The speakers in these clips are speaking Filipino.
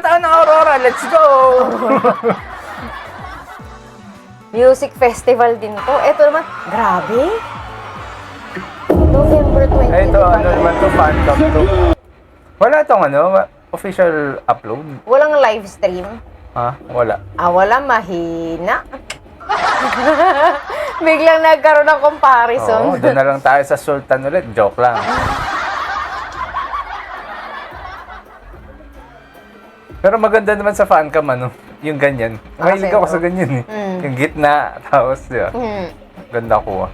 Pagkakataon ng Aurora, let's go! Music festival din to. Ito naman, grabe. November 20. Ito, ano naman to, fan club to. Wala tong official upload. Walang live stream. Ha? Wala. Wala, mahina. Biglang nagkaroon ng comparison. Oo, doon na lang tayo sa Sultan ulit. Joke lang. Pero maganda naman sa fancam, yung ganyan. Mahilig ako sa ganyan eh. Yung gitna, tapos, diba? Ganda ko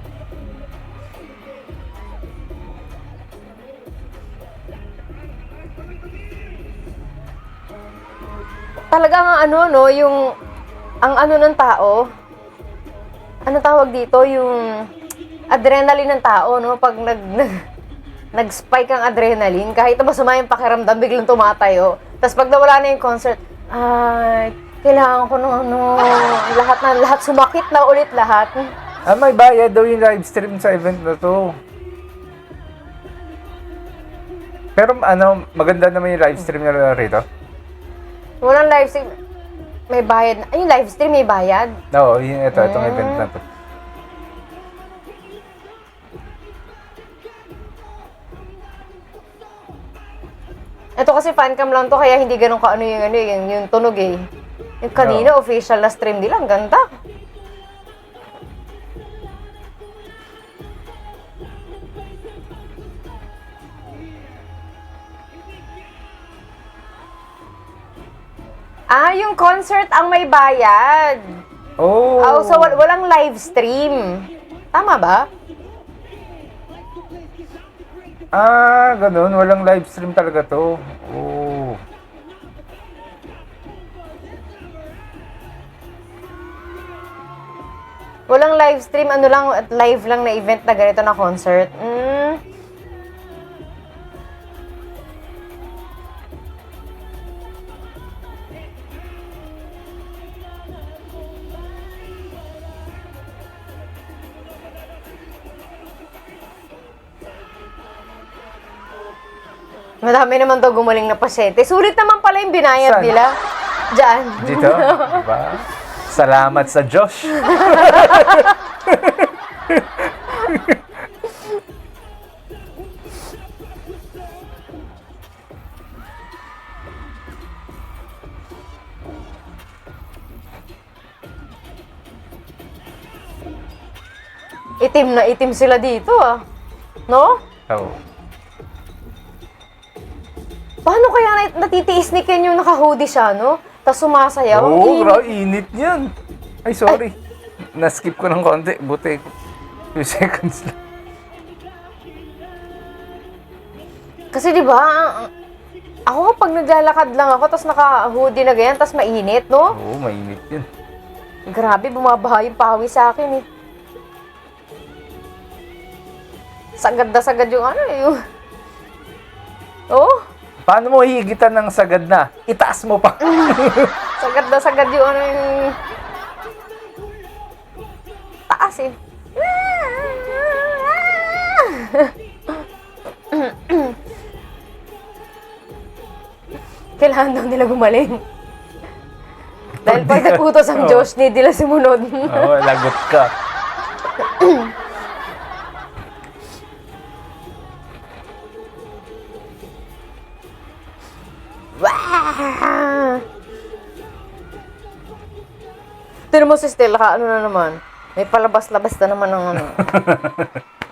Talagang yung ang ng tao, ano tawag dito, yung adrenaline ng tao, no? Pag nag-spike ang adrenaline, kahit na masama yung pakiramdam, biglang tumatayo. Tapos pag nawala na yung concert, kailangan ko lahat sumakit na ulit lahat. May bayad daw yung live stream sa event na to. Pero maganda naman yung live stream na rito. Walang live stream. May bayad. Yung live stream may bayad? Oo, itong event na to. Ito kasi fancam lang to, kaya hindi ganun kaano yung tunog eh. Yung kanina, official na stream nila, ang ganda. Yung concert ang may bayad. So walang live stream. Tama ba? Ganun. Walang live stream talaga to. Oh. Walang live stream, live lang na event na ganito na concert. Madami naman daw gumaling na pasyente. Sulit naman pala yung binayad Saan? nila. Diyan. Dito? Diba? Salamat sa Diyos. Itim na itim sila dito No? Oo. Paano kaya natitiis ni Ken yung naka-hoodie siya, no? Tapos sumasayaw? Init niyan. Ay, sorry. Na-skip ko ng konti. Buti. Few seconds lang. Kasi di ba, ako pag naglalakad lang ako, tapos naka-hoodie na ganyan, tapos mainit, no? Oo, mainit yun. Grabe, bumabaha yung pawis sa akin, eh. Sagad na sagad yung yung... Oh? Paano mo higitan ng sagad na? Itaas mo pa. Sagad na sagad yung yung... Taas, eh. Kailangan daw nila gumaling. Dahil pag nag-utos ang Diyos, hindi nila simunod. Oo, lagot ka. Tignan mo si Stella, na naman. May palabas-labas na naman ng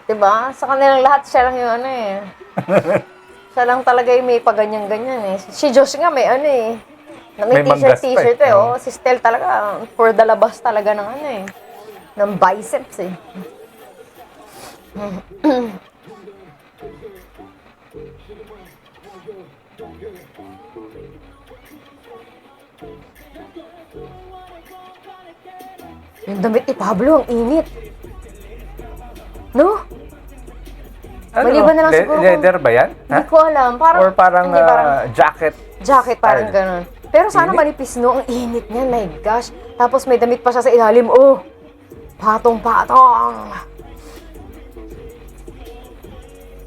diba? Sa kanilang lahat, siya lang yung Siya lang talaga yung may paganyan-ganyan Si Josh nga may may t-shirt Si Stella talaga, for the labas talaga ng ng biceps Yung damit ni Pablo, ang init. No? Maliban na lang siguro leather ba yan? Hindi ko alam. Parang, or parang, hindi, jacket? Jacket, parang ganun. Pero sana manipis, no? Ang init niya, my gosh. Tapos may damit pa siya sa ilalim. Oh! Patong-patong!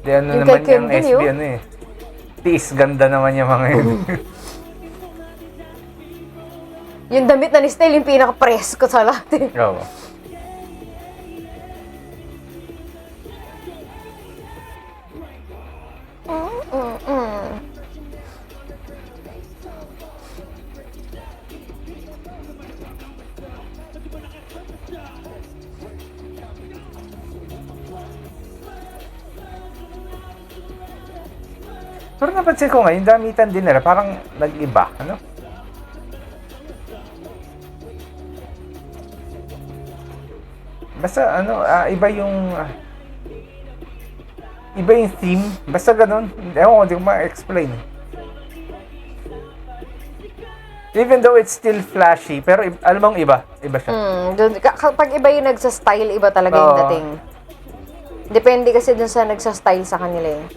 Di naman yung SB Tiis ganda naman yung mga yun. Yung damit na ni Style, yung pinaka-presko sa lahat. Oo. Pero napansin ko nga, yung damitan din nila, parang nag-iba, ano? Basta ano, iba yung theme. Basta ganun. Ewan ko, hindi ko ma-explain. Even though it's still flashy, pero alam mong iba. Iba siya. Kapag iba yung nagsa-style, iba talaga yung dating. Depende kasi dun sa nagsa-style sa kanila eh.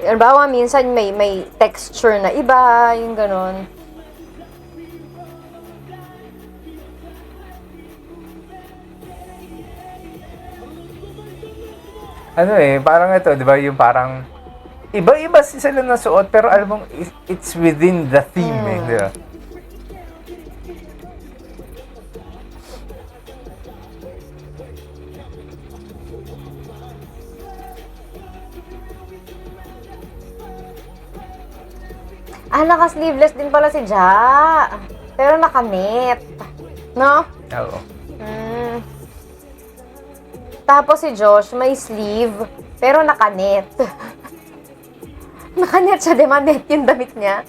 Halimbawa, minsan may texture na iba, yung ganun. Ano parang ito, di ba, yung parang iba-iba sila ng suot, pero alam mong it's within the theme di ba? Naka-sleeveless din pala si Ja. Pero naka-net. No? Oo. Tapos si Josh, may sleeve, pero naka-net. Naka-net siya, di ba? Net yung damit niya.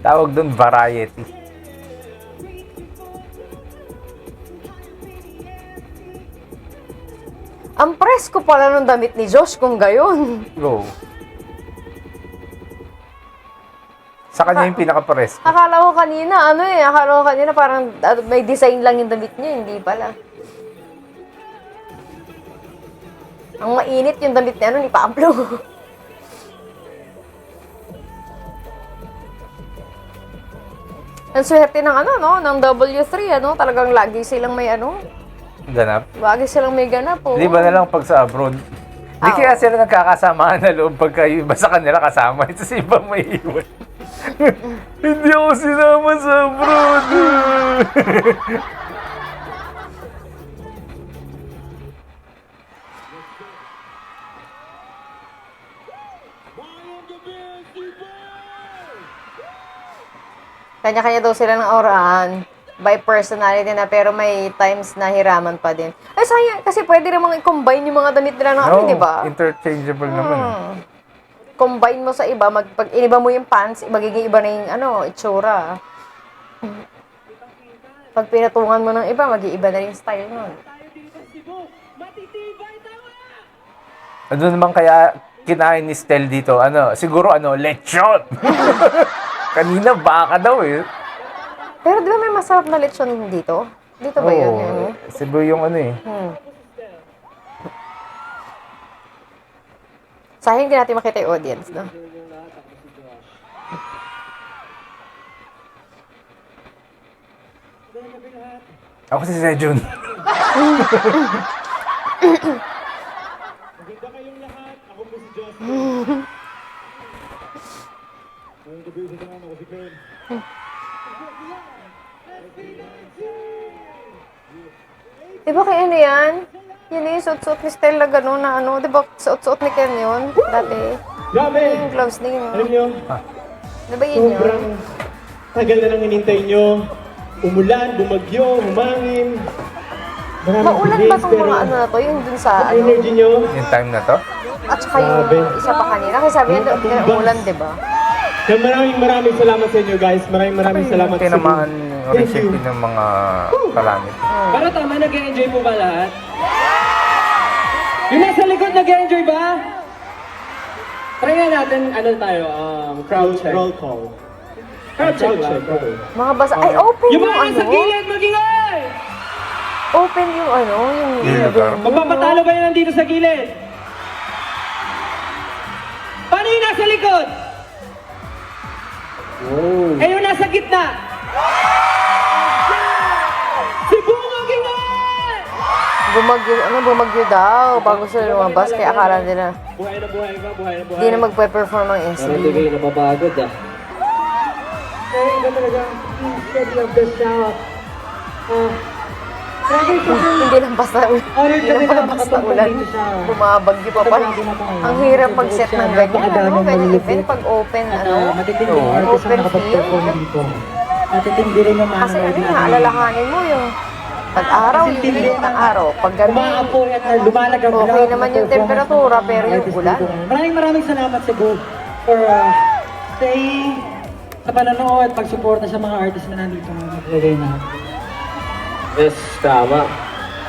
Tawag doon variety. Ang presko pala ng damit ni Josh kung gayon. Go. Sa kanya yung pinaka-pares. Akala ko kanina parang may design lang yung damit niya, hindi pala. Ang mainit yung damit niya, ni Pablo. Ang swerte ng ng W3, talagang lagi silang may Ganap. lagi silang may ganap, Di ba na lang pag sa abroad? Di kaya sila nagkakasamaan na loob pagka yung iba sa kanila kasama. Ito si iba may iwan. Hindi ako sinama sa abroad. Kanya-kanya daw sila ng orahan. By personality na, pero may times na hiraman pa din. Ay, sayang, kasi pwede namang i-combine yung mga damit nila ng di ba? Interchangeable naman. Combine mo sa iba, pag iniba mo yung pants, magiging iba na yung itsura. Pag pinatungan mo ng iba, mag-iiba na yung style nun. Ano naman kaya kinain ni Stel dito? Siguro lechon. Kanina baka daw Pero di ba may masarap na lechon dito? Dito ba yun? Cebu yung Sayang din natin makita yung audience, no? Ako si Sejun. Maganda kayong lahat. Ako po si Justin. Ngayong gabi sa naman ako si Ben. Di ba kay yan? Yun yung suot-suot ni Stella gano'n na di ba suot-suot ni Ken yun? Dati. Grabe! Yung gloves na yun. Alam nyo, Di ba yun sobrang yun? tagal na nang hinintay nyo. Umulan, bumagyo, humangin. Maraming Maulan ba itong mga na to? Yung dun sa energy nyo. Yung time na to? At saka yung isa pa kanina. Kasi sabi niya doon umulan, di ba? Kaya maraming salamat sa inyo guys. Maraming salamat sa tinamaan inyo. yung recipe ng mga kalamit. Pero tama, nag-enjoy po ba lahat? Yung nasa likod, nag-enjoy ba? Try nga natin, crowd check. Roll call. Crowd check lang. Mga basa. Ay, open Yung yung mga nasa gilid, magingay! Open yung Yung lugar. Magpapatalo ba yan nandito sa gilid? Paano yung nasa likod? Eh, yung nasa gitna? Cebu, magingay! Bumagyo daw bago sila lumabas. Kaya akala nila Buhay na buhay ba? Buhay na buhay. hindi na magpe-perform ang Parang instant. hindi kayo napapagod ah. Kaya iba talaga. Please give your best shout. Grabe po. Hindi lang basta ulan. Honored Hindi kami lang pala na basta makatungkol ulan. dito sa... Bumabagyo pa pa. Ang hirap mag-set ng ganyan, ano? Ganyan event pag open, At ano? matitinding Oo. artist Open na nakapag-perform field. dito. Matitindi rin yung Kasi manonood ano nga, natin. alalahanin mo yung pag-araw, yung init ng araw. Pag gabi, Umaapoy at lumalagag okay naman yung temperatura, pero yung ulan. Maraming salamat Cebu for staying sa panonood, pagsuporta sa mga artist na nandito na naglagay na. Yes, tama.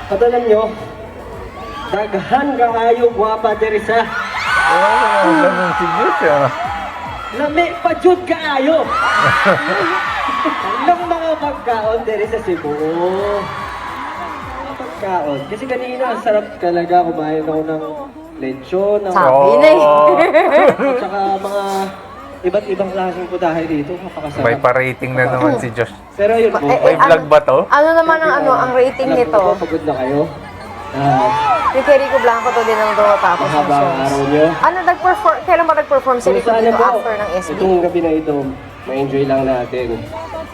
At alam nyo, daghan kaayo gwapa Teresa. Oh, ganun si Diyos ah. Lami pa jud kaayo. Ilang mga pagkaon diri sa Cebu. Mga pagkaon. Kasi kanina ang sarap talaga kumain ako ng lechon, ng Sabi na eh. at saka mga iba't ibang klaseng putahe dito. May Napakasarap. pa-rating na naman si Diyos. Pero yun po. Eh, May vlog ba to? Ano naman ang rating alam ko nito? po, pagod na kayo. Yung kay Rico Blanco to din ang tapos ng Mahaba ang shows. araw nyo. Ano, kailan ba nag-perform si Rico Sana dito po, after ng SB? itong gabi na ito, ma-enjoy lang natin.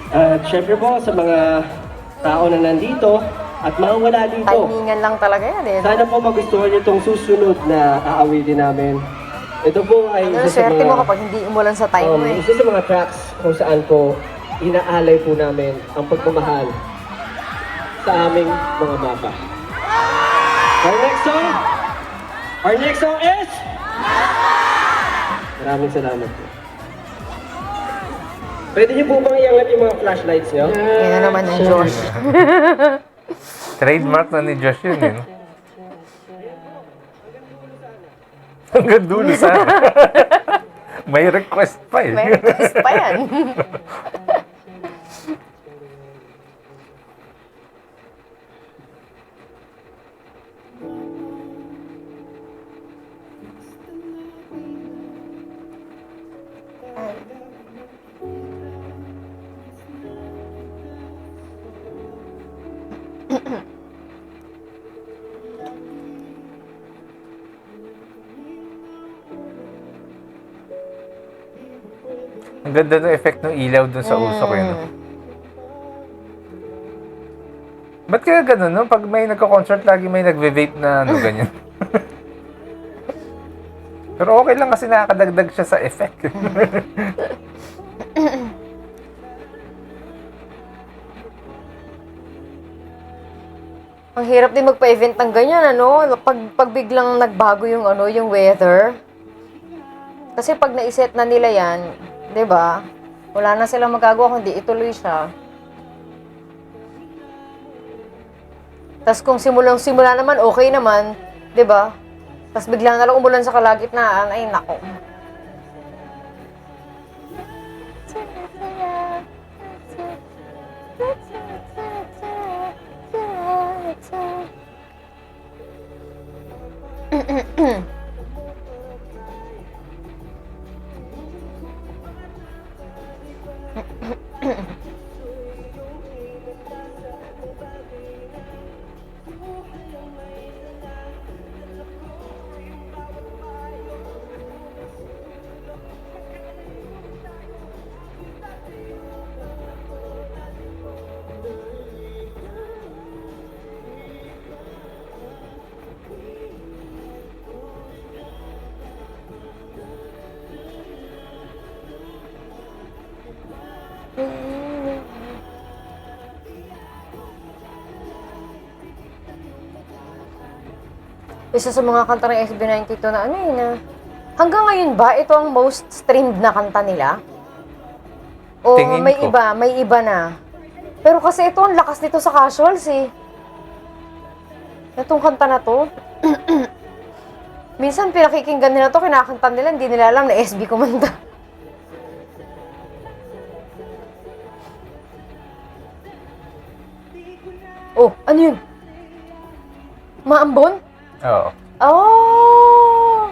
At syempre po, sa mga tao na nandito at mga wala dito, Timingan lang talaga yan eh. sana po magustuhan nyo itong susunod na aawitin namin. Ito po ay Ano, swerte mo kapag hindi umulan sa time mo eh. isa sa mga tracks kung saan po inaalay po namin ang pagmamahal sa aming mga mapa. Our next song is... Maraming salamat po. Pwede niyo po bang iangat yung mga flashlights niyo? Yan na naman ang Josh. Trademark na ni Josh yun eh. no? Hanggang dulo sana. May request pa eh. May request pa yan. Ang ganda ng effect ng ilaw dun sa usok eh. No? Ba't kaya ganun, no? Pag may nagko-concert, lagi may nagve-vape na ano, ganyan. Pero okay lang kasi nakakadagdag siya sa effect. Ang hirap din magpa-event ng ganyan, ano? Pag biglang nagbago yung ano, yung weather. Kasi pag naiset na nila yan, 'di ba? Wala na silang magagawa kundi ituloy siya. Tas kung simula naman, okay naman, 'di ba? Tas bigla na lang umulan sa kalagitnaan, ay nako. Isa sa mga kanta ng SB92 na ano yun na, hanggang ngayon ba ito ang most streamed na kanta nila? O Tingin ko. may iba na. Pero kasi ito, ang lakas nito sa casuals eh. Itong kanta na to. Minsan pinakikinggan nila to, kinakanta nila, hindi nila alam na SB kumanta. Oh, ano yun? Maambon? Oo. Oh!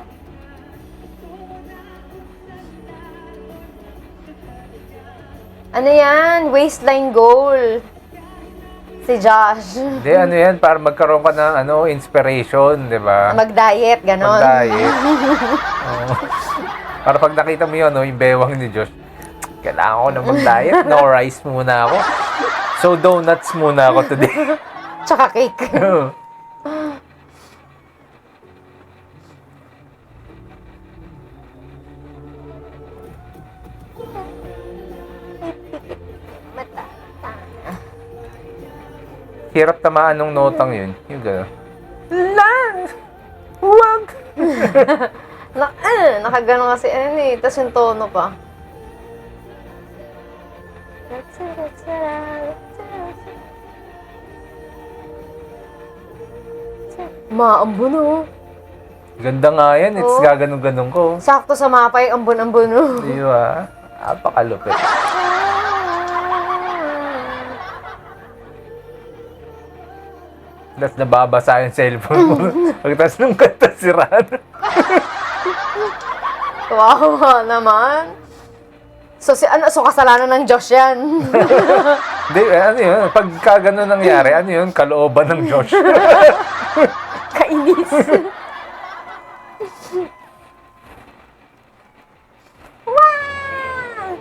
Ano yan? Waistline goal. Si Josh. Hindi, ano yan, para magkaroon ka ng ano, inspiration, di ba? Mag-diet, ganon. Mag-diet. Oo. Para pag nakita mo yun, no, yung bewang ni Josh, Kailangan ko na mag-diet. No rice muna ako. So, donuts muna ako today. Tsaka cake. Hirap tamaan nung notang yun. Yung gano'n. Lang! Huwag! Nakagano kasi tapos yung tono pa. Maambun oh. Ganda nga yan. It's Oo. gaganong-ganong ko. Sakto sa mapa yung ambun-ambun oh. Di ba? Napakalupit. Tapos nababasa yung cellphone mo. Pagtas nung kanta siraan. Wow naman. So kasalanan ng Diyos yan. Hindi, ano yun? Pagka gano'n nangyari, ano yun? Kalooban ng Diyos. Kainis. Wow!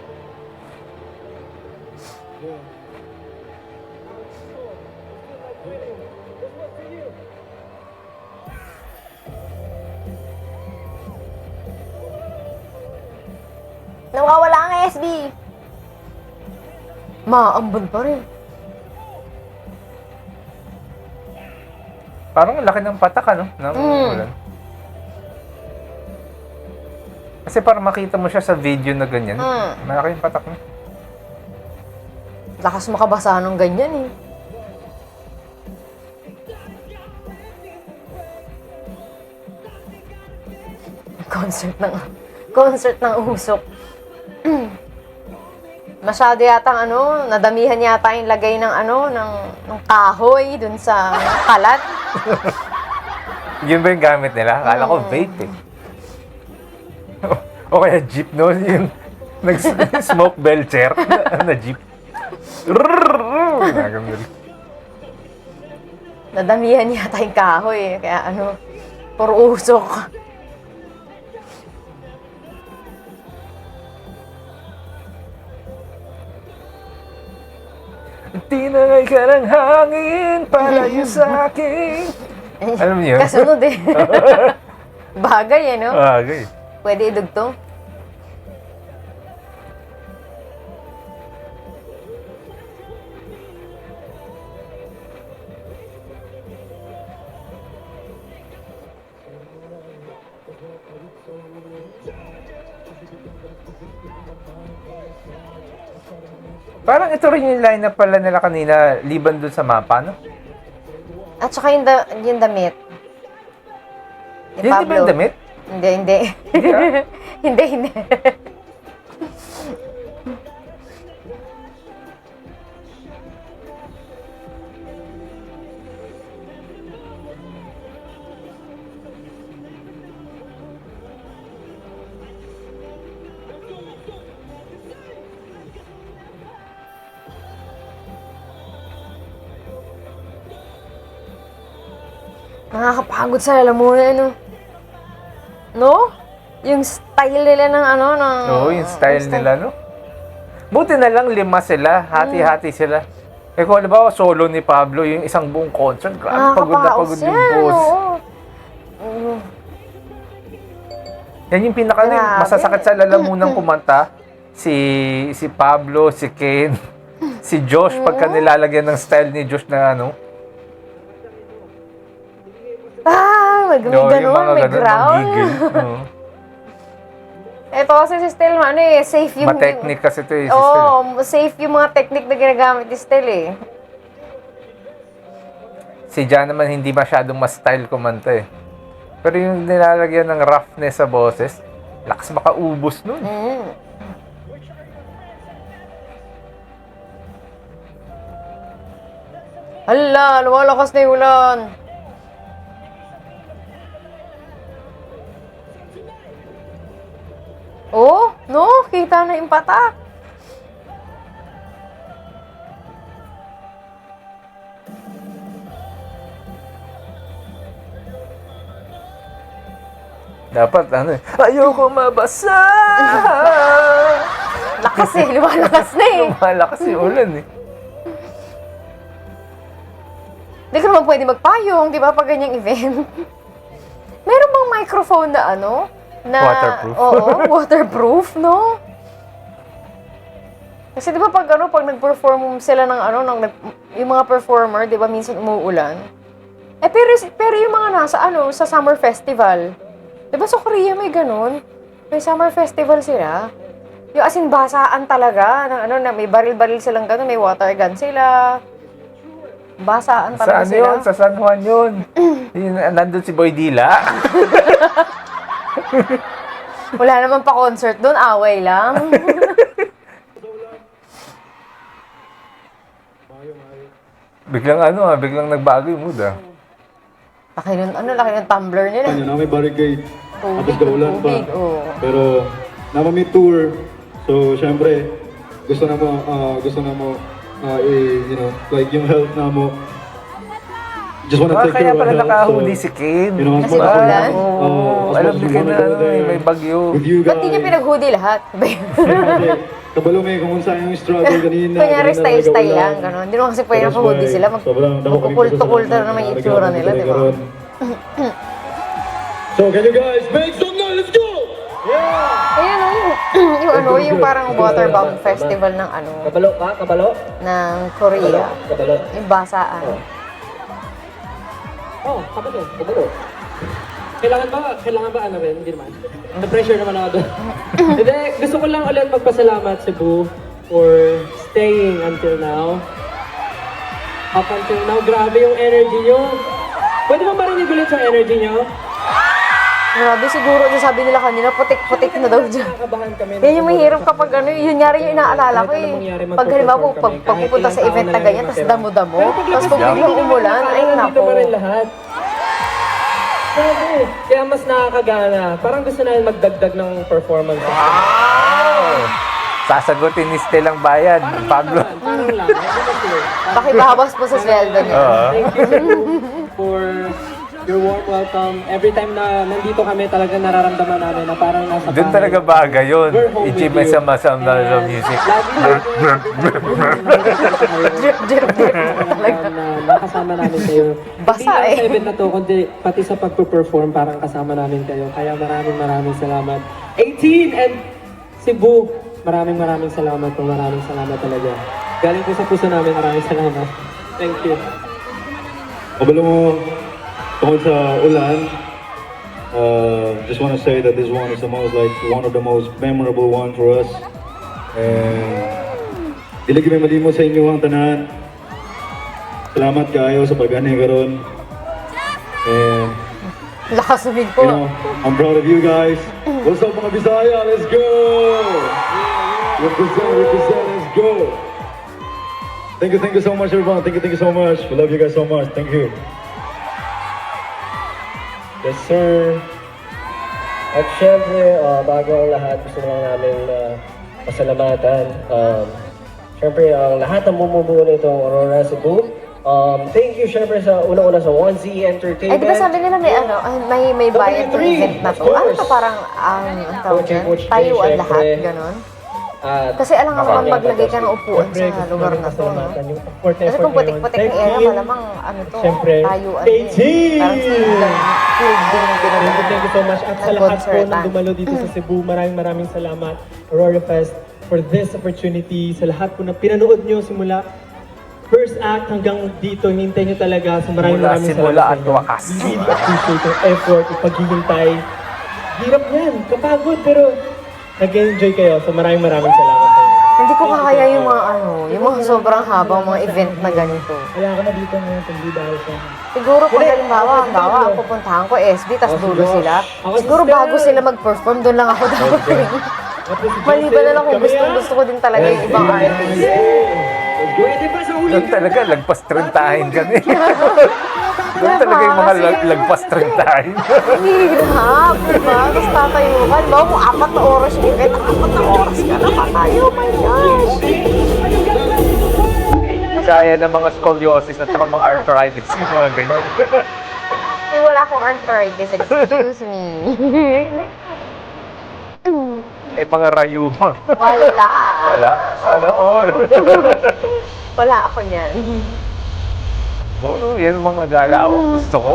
Nawawala ang SB. Maambon pa rin. Parang ang laki ng patak, ano? Ng ulan. Kasi para makita mo siya sa video na ganyan, malaki yung patak niya. Lakas makabasa ng ganyan eh. Concert ng usok. Masyado yatang nadamihan yata yung lagay ng ng kahoy dun sa kalat. Yun ba yung gamit nila? Akala ko vape eh. O kaya jeep, no? Yung nag-smoke belcher na jeep. Nadamihan yata yung kahoy eh. Kaya puro usok. Tinangay ka ng hangin palayo sa akin. Alam niyo? Kasunod eh. Bagay eh, no? Bagay. Pwede idugtong. Parang ito rin yung line-up pala nila kanina, liban dun sa mapa, no? At saka yung damit. Ni Yan di ba yung damit? Hindi. Hindi. Nakakapagod sa lalamunan, no? Yung style nila ng Oo, yung style nila, no? Buti na lang 5 sila, hati-hati sila. Eh kung halimbawa solo ni Pablo, yung isang buong concert, grabe, pagod na pagod yung boss. Oo. Yan yung pinaka masasakit sa lalamunang kumanta. Si Pablo, si Ken, si Josh, pagka nilalagyan ng style ni Josh na may ganun, may growl. Ito kasi si Stel, safe yung... Ma-technique kasi ito eh, si Stel. Oo, safe yung mga technique na ginagamit ni Stel eh. Si Jan naman hindi masyadong ma-style kumanta eh. Pero yung nilalagyan ng roughness sa boses, lakas makaubos nun. Hala, lumalakas na yung ulan. Oh, no, kita na yung patak. Dapat ayoko mabasa. Lakas eh, lumalakas na eh. Malakas yung ulan eh. Hindi ka naman pwede magpayong, di ba, pag ganyang event. Meron bang microphone na ano? Na, Waterproof? Oo, waterproof, no? Kasi di ba pag nag-perform sila ng yung mga performer, di ba, minsan umuulan. Pero yung mga sa summer festival, di ba sa Korea may ganun? May summer festival sila. Yung as in basaan talaga, na may baril-baril silang ganun, may water gun sila. Basaan talaga Saan sila. yun? Sa San Juan yun. Nandun si Boy Dila. Wala naman pa concert doon, away lang. Biglang nagbago yung mood ah. Laki ng tumbler nila. Kanya na may barricade. Tapos kaulan pa. Tubig, oo. Pero may tour. So syempre gusto na mo you know, like yung health na mo. Just wanna take Kaya care of pala our health. nakahuli si Kim. You know, as Kasi much as we ulan? want, as Alam much as ni we Kim wanna na go there may bagyo. with you Ba't di niya guys. pinag-hoodie lahat? Kasi kabalo may kung saan yung struggle kanina. Kunyari kanina style-style nagaulan. lang, gano'n. Hindi naman kasi pwede That's naka-hoodie why sila. sobrang dako kami Magkukulto-kulto pasalamat na naman yung na itsura nagagawa nila, di ba? karon. So can you guys make some noise? Let's go! Yeah! Ayun yung parang waterbound festival ng Kabalo ka? Kabalo? ng Korea. Kabalo. Yung basaan. Kabalo. Kabalo. Kailangan ba ano rin? Hindi naman. Na-pressure naman ako doon. Hindi, gusto ko lang ulit magpasalamat Cebu for staying until now. Up until now, grabe yung energy nyo. Pwede mo marinig ulit yung energy nyo? Grabe siguro, sabi nila kanina, putik-putik na daw dyan. Nakakabahan kami. Yan yung mahirap kapag yun nga rin yung inaalala ko eh. Pag halimbawa, pag pupunta sa event na ganyan, tapos damo-damo, tapos pag biglang umulan, ay Dito nako. pa rin lahat. Grabe. Kaya mas nakakagana. Parang gusto namin magdagdag ng performance. Wow! Sasagutin ni Stelang Bayan. Pablo. Parang lang. Pakibawas po sa sweldo niya. Thank you Cebu, for your warm welcome. Every time na nandito kami, talagang nararamdaman namin na parang nasa Doon bahay. talaga bagay yun. We're home with Ichi you. may sama-sama na music. Drip, drip, drip. na nakasama namin kayo. Basa Hindi lang eh. sa event na to, kundi pati sa pagpo-perform, parang kasama namin kayo. Kaya maraming salamat. 18 and Cebu, maraming salamat po. Maraming salamat talaga. Galing po sa puso namin, maraming salamat. Thank you. Kabalo mo tungkol sa ulan, just want to say that this one is one of the most memorable one for us. And dili kami malimo sa inyo ang tanan. Salamat kayo sa pag-ani karon. And Lakas umig you po. know, I'm proud of you guys. What's up mga Bisaya? Let's go! Represent, let's go! Thank you so much everyone. Thank you so much. We love you guys so much. Thank you. Yes, sir. At syempre, bago ang lahat, gusto lang namin pasalamatan. Syempre, ang lahat ng bumubuo nitong Aurora Cebu. Thank you syempre sa unang-una sa 1Z Entertainment. Ay, di ba sabi nila may bayad ng event na to? Ano to parang, ang tawag dyan? Coach J, Tayuan lahat, syempre. ganon? At Kasi alam nga naman Kapag- maglagay ka ng upuan Syempre, sa gusto lugar namin na to, no? pasalamatan yung effort Kasi kung ngayon. putik-putik ng Thank era, you. malamang ano to, Siyempre, tayuan KG! din. Parang field din yung Thank you so much. At sa lahat po Nag-concertan. ng dumalo dito sa Cebu, maraming salamat. Aurora Fest for this opportunity. Sa lahat po na pinanood nyo simula first act hanggang dito, hintay nyo talaga. So maraming Simula at salamat sa inyo. wakas. We really appreciate your effort, yung paghihintay. Hirap yan, kapagod, pero nag-enjoy kayo. So maraming salamat sa inyo. Hindi ko kakaya yung mga yung mga sobrang habang mga event na ganito. Kaya ako na dito ngayon, kundi dahil sa... Siguro pag halimbawa, ang pupuntahan ko SB, tas dulo sila. Siguro bago sila mag-perform, doon lang ako dapat. Maliban na lang kung gusto ko din talaga yung ibang artist. pwede pa sa Doon talaga, lagpas trentahin kami. Doon talaga yung mga lagpas trentahin. Hirap, diba? Tapos tatayo ka. Diba mo, 4 na oras yung event. 4 na oras ka na patayo. My gosh! Kaya ng mga scoliosis at saka mga arthritis. Mga ganyan. Eh, wala akong arthritis. Excuse me. Eh, mga rayuma. Wala. Wala. Ano, all. Wala ako niyan. Oo, yan mga galaw. Gusto ko.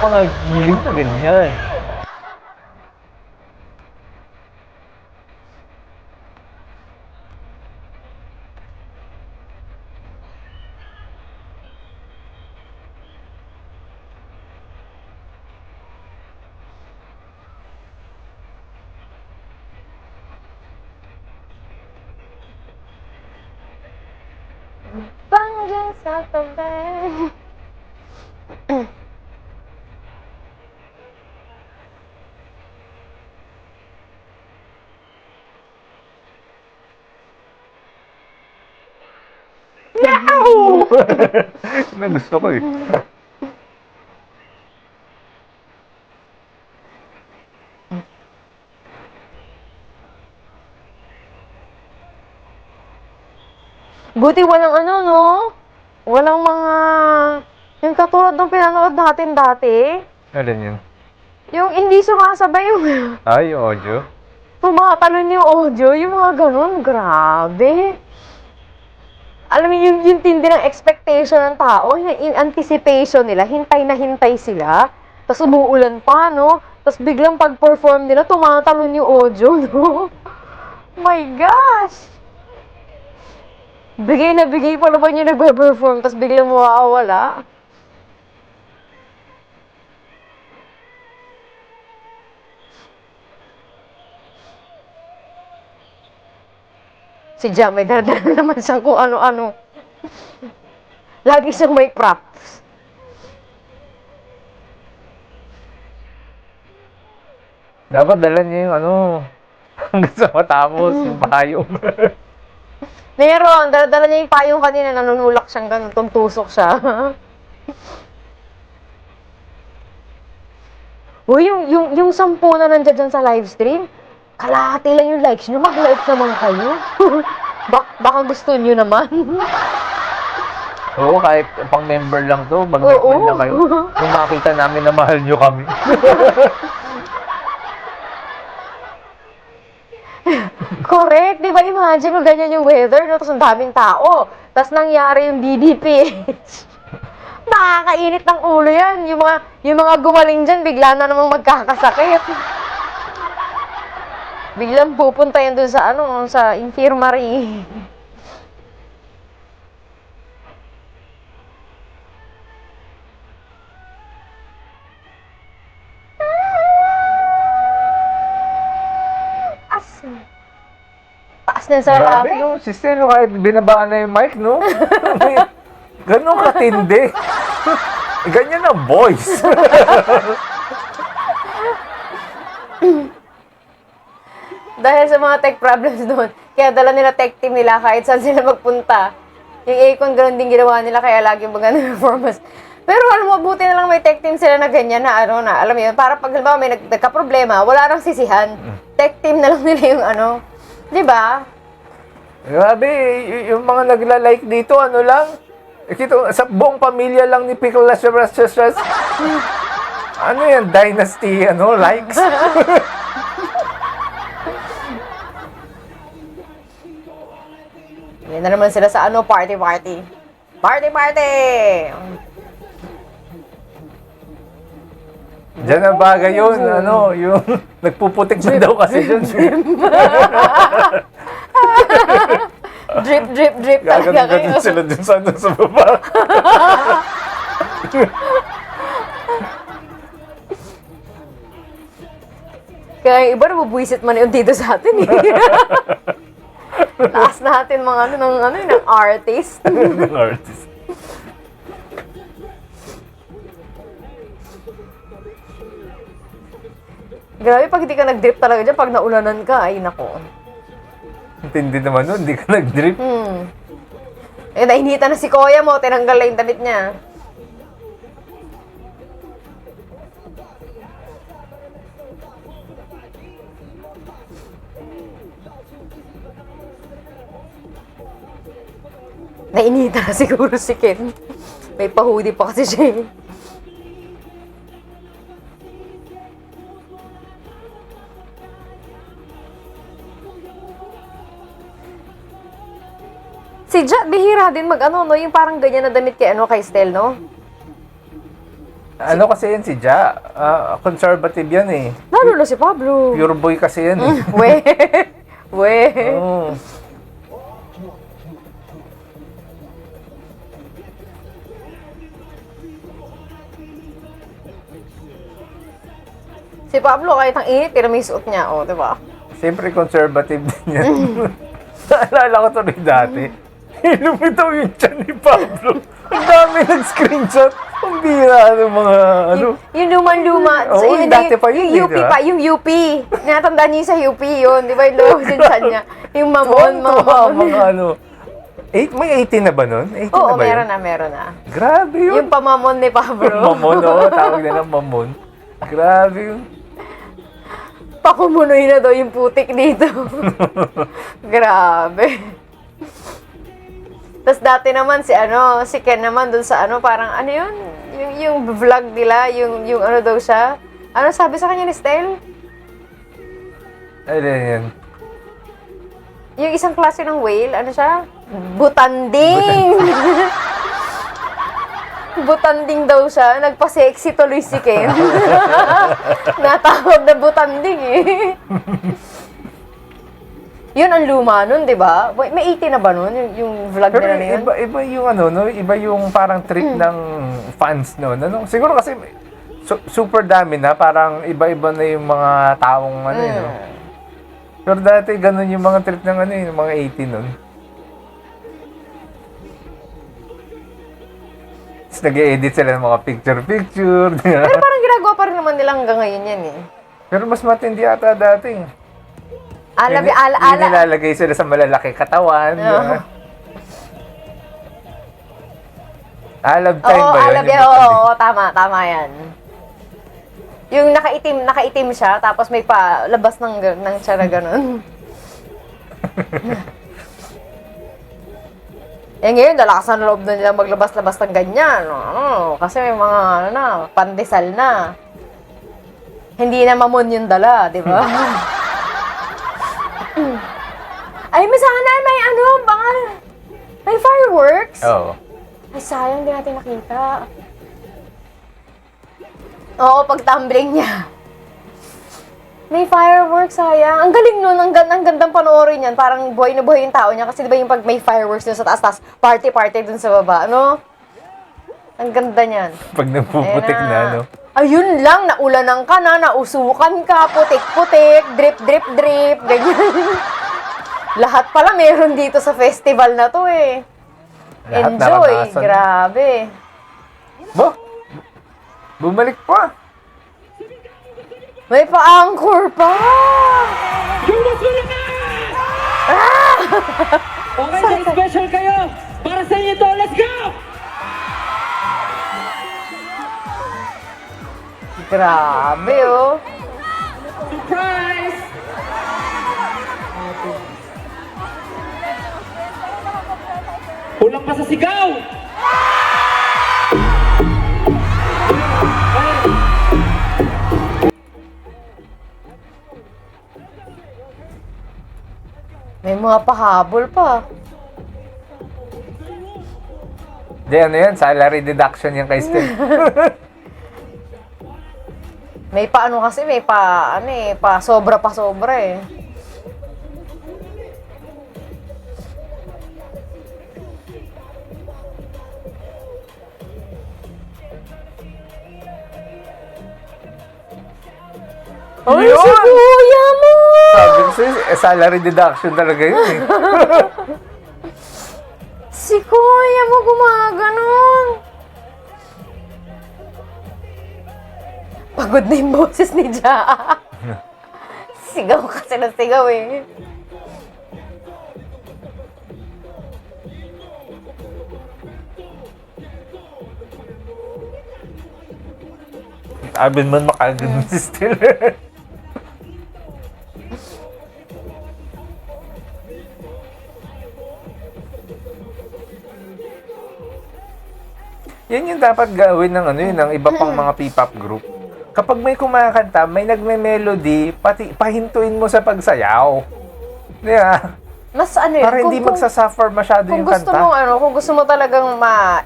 Mga giling na ganyan. Banggan sa tabi. Na gusto ko eh. Buti walang ano, no? Walang mga... Yung katulad ng pinanood natin dati. Alin yun? Yung hindi sumasabay yung... Ay, audio. Tumatalon yung audio, yung mga ganun. Grabe. Alam mo, yung tindi ng expectation ng tao, yung anticipation nila, hintay na hintay sila. Tapos umuulan pa, no? Tapos biglang pag-perform nila, tumatalon yung audio, no? My gosh! Bigay na bigay pa naman yung nagpe-perform, tapos biglang mawawala. Si Jam, may dala naman siyang kung ano-ano. Lagi siyang may props. Dapat dala niya yung ano, hanggang sa matapos, yung payong. Meron, dala niya yung payong kanina, nanunulak siyang ganun, tumtusok siya. Uy, yung 10 na nandiyan dyan sa live stream, kalahati lang yung likes nyo, mag-like naman kayo. Baka gusto nyo naman. Oo, kahit pang member lang to, Oo. mag-member na kayo. Kung makita namin na mahal nyo kami. Correct, di ba? Imagine mo ganyan yung weather, no? Tapos ang daming tao. Tapos nangyari yung DDPH. Nakakainit ng ulo yan. Yung mga gumaling dyan, bigla na namang magkakasakit. Biglang pupunta yan dun sa sa infirmary. Taas na sa Grabe no, si Steno kahit binabaan na yung mic, no? Ganun katindi. Ganyan ang voice. Dahil sa mga tech problems doon, kaya dala nila tech team nila kahit saan sila magpunta. Yung Akon, ganun din ginawa nila, kaya lagi maganda performance. Pero alam mo, buti na lang may tech team sila na ganyan na alam mo yun, para pag halimbawa may nagka-problema, wala nang sisihan. Tech team na lang nila yung di ba? Grabe, yung mga nagla-like dito, ano lang. Kito, sa buong pamilya lang ni Pickle Stress. Ano yan, dynasty, likes? Yan na naman sila sa party. Party! Diyan ang bagay yun, yung nagpuputik na daw kasi yun. Drip talaga kayo. Gaganon sila dun sa baba. Kaya yung iba nabubuisit man yung dito sa atin eh. Taas natin mga ng artist. Ng artist. Grabe, pag hindi ka nag-drip talaga dyan, pag naulanan ka, ay nako. Tindi naman nun, hindi ka nag-drip. Eh, nainita na si Kuya mo, tinanggal na yung damit niya. Nainita na siguro si Ken. May pahudi pa kasi siya eh. Si Ja, bihira din mag-ano, no? Yung parang ganyan na damit kay, kay Stel, no? Ano kasi yan si Ja? Conservative yan eh. Lalo na si Pablo. Pure boy kasi yan eh. We. We. Oo. Si Pablo, kahit ang init, pero may suot niya, di ba? Siyempre conservative din yan. Naalala ko tuloy dati. Lumitaw yung tiyan ni Pablo. Ang dami nag-screenshot. Ang bira ng mga ano. Yung luman-luma. Oo, yun, dati pa yun, yung UP di ba? pa, yung UP. Natandaan niyo sa UP yun, di ba? Yung loob din siya niya. Yung mamon, Tuwang-tuwa, mamon. mga ano. May 18 na ba nun? 18 Oo, na ba meron yun? na, meron na. Grabe yun. Yung pamamon ni Pablo. Mamon, oo. Tawag nila mamon. Grabe yun. Pakumunoy na daw yung putik dito. Grabe. Tapos dati naman si Ken naman dun sa parang ano yun? Yung vlog nila, yung ano daw siya. Ano sabi sa kanya ni Stel? Ano yan? Yung isang klase ng whale, ano siya? Butanding! Butanding daw siya. Nagpa-sexy tuloy si Ken. Natawag na butanding eh. Yun ang luma nun, di ba? May 18 na ba nun? Yung vlog Pero nila na yun? iba yung ano, no? Iba yung parang trip ng fans no. Ano? Siguro kasi super dami na, parang iba-iba na yung mga taong ano yun. No? Pero dati ganun yung mga trip ng ano yung mga 18 nun. Tapos nag-edit sila ng mga picture-picture. Pero parang ginagawa pa rin naman nila hanggang ngayon yan eh. Pero mas matindi ata dati. Yung nilalagay sila sa malalaki katawan. Oo. Alab time Oo, ba yun? alabi. Yung matindi? Oo, tama yan. Yung nakaitim siya, tapos may palabas ng tsara ganun. Ngayon, dalakas ang loob na nila maglabas-labas ng ganyan. Kasi may mga, pandesal na. Hindi na mamon yung dala, di ba? Ay, may fireworks? Oo. Ay, sayang, di natin nakita. Oo, pag tumbling niya. May fireworks, sayang. Ang galing nun, ang gandang panoorin yan. Parang buhay na buhay yung tao niya. Kasi di ba yung pag may fireworks dun sa taas, party-party dun sa baba, ano? Ang ganda niyan. Pag nagpuputik Ayan na, no? Ayun lang, naulanan ka na, nausukan ka, putik-putik, drip-drip-drip, ganyan. Lahat pala meron dito sa festival na to eh. Lahat Enjoy, naranasan. grabe. Bo! Bumalik pa! May pa-anchor pa! Okay, so special kayo! Para sa inyo to, let's go! Grabe oh. Surprise! Kulang pa sa sigaw! May mga pahabol pa. Di ano yan, salary deduction yung kay Steve. May pa ano kasi, may pa, pa sobra eh. Ay, Yun! si kuya mo! Sabi ko sa'yo, salary deduction talaga yun eh. Si kuya mo gumaganon. Pagod na yung boses ni Ja. Sigaw kasi ng sigaw eh. Sabi man makaganon si Steve. Yan yung dapat gawin ng ng iba pang mga P-pop group. Kapag may kumakanta, may nagme-melody, pati pahintuin mo sa pagsayaw. Di ba? Mas ano yun, Para hindi magsasuffer masyado kung yung gusto kanta. mo kung gusto mo talagang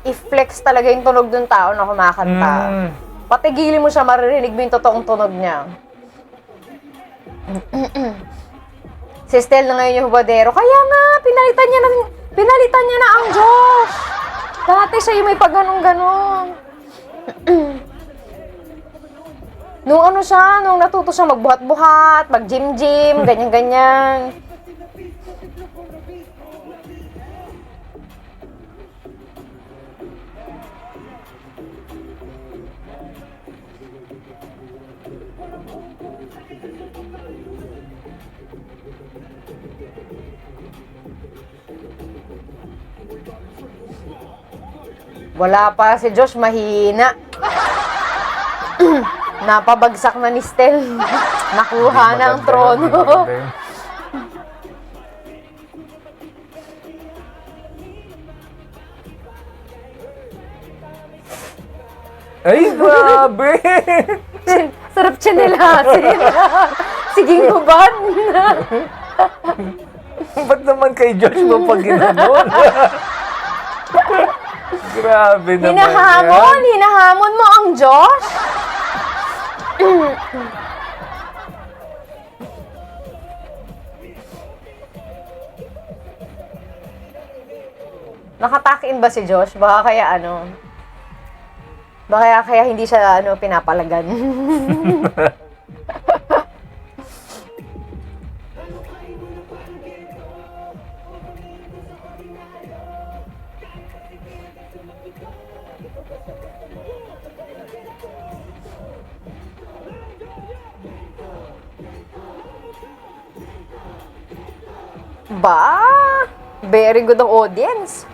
i-flex talaga yung tunog ng tao na kumakanta. Mm. Patigilin mo siya, maririnig mo yung totoong tunog niya. Si Estel na ngayon yung hubadero. Kaya nga, pinalitan niya na ang Diyos. Dati siya yung may pagganong-ganon. Nung natuto siya magbuhat-buhat, mag-gym-gym, ganyan-ganyan. Wala pa si Josh, mahina. Napabagsak na ni Stel. Nakuha na ang Maganda trono. yun, maganda yun. Ay, grabe! Sarap chinelasin. Siging hubad. Ba't naman kay Josh mo pag ginanon? Grabe naman Hinahamon mo ang Josh. Nakatakin ba si Josh? Baka kaya hindi siya pinapalagan. Ba? Very good ang audience.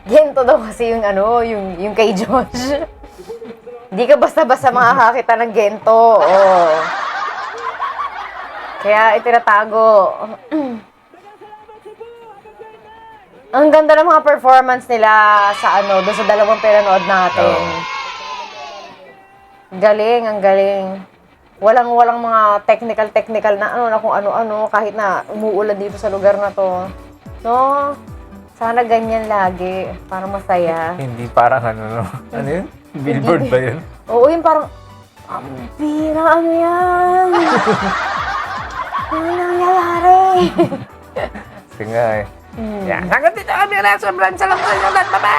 Gento daw kasi yung kay Josh. Hindi ka basta-basta makakakita ng gento. Oh. Kaya itinatago. Ang ganda ng mga performance nila sa doon sa dalawang pinanood natin. Galing, ang galing. Walang mga technical na kung ano-ano kahit na umuulan dito sa lugar na to. No? Sana ganyan lagi para masaya. Hindi parang no? Ano yun? Billboard ba yun? Oo, yung parang ang bira yan. Ano nangyayari? Sige nga eh. Yan. Hanggang dito kami na. Sobrang salamat sa inyo lahat. Bye-bye!